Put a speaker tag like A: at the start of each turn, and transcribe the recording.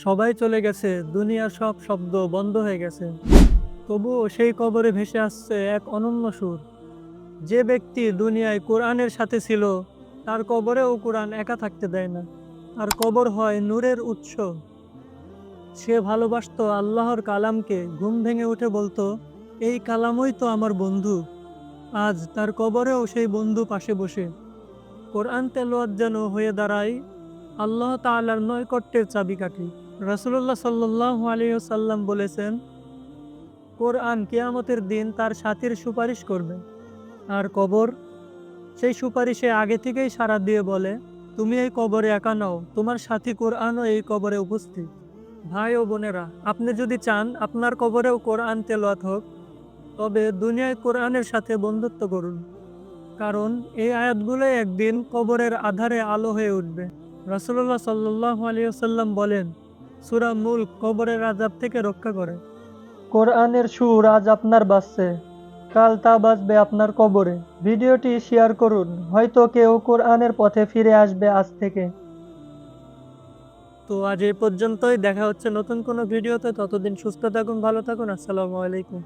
A: সবাই চলে গেছে, দুনিয়ার সব শব্দ বন্ধ হয়ে গেছে। তবুও সেই কবরে ভেসে আসছে এক অনন্য সুর। যে ব্যক্তি দুনিয়ায় কোরআনের সাথে ছিল, তার কবরেও কোরআন একা থাকতে দেয় না। তার কবর হয় নূরের উৎস। সে ভালোবাসতো আল্লাহর কালামকে, ঘুম ভেঙে উঠে বলতো, এই কালামই তো আমার বন্ধু। আজ তার কবরেও সেই বন্ধু পাশে বসে। কোরআন তেলাওয়াত যেন হয়ে দাঁড়ায় আল্লাহ তাআলার নৈকট্যের চাবিকাঠি। রাসূলুল্লাহ সাল্লাল্লাহু আলাইহি ওয়াসাল্লাম বলেছেন, কোরআন কিয়ামতের দিন তার সাথীর সুপারিশ করবে। আর কবর সেই সুপারিশে আগে থেকেই সাড়া দিয়ে বলে, তুমি এই কবরে একা নও, তোমার সাথী কোরআনও এই কবরে উপস্থিত। ভাই ও বোনেরা, আপনি যদি চান আপনার কবরেও কোরআন তেলাওয়াত হোক, তবে দুনিয়ায় কোরআনের সাথে বন্ধুত্ব করুন। কারণ এই আয়াতগুলোই একদিন কবরের আধারে আলো হয়ে উঠবে। রাসূলুল্লাহ সাল্লাল্লাহু আলাইহি ওয়াসাল্লাম বলেন, সূরা মুলক কবরের আযাব থেকে রক্ষা করে। কোরআনের সুর আজ আপনার বাজছে, কাল তা বাজবে আপনার কবরে। ভিডিওটি শেয়ার করুন, হয়তো কেউ কোরআনের পথে ফিরে আসবে আজ থেকে। তো আজ এই পর্যন্তই, দেখা হচ্ছে নতুন কোনো ভিডিওতে। ততদিন সুস্থ থাকুন, ভালো থাকুন। আসসালামু আলাইকুম।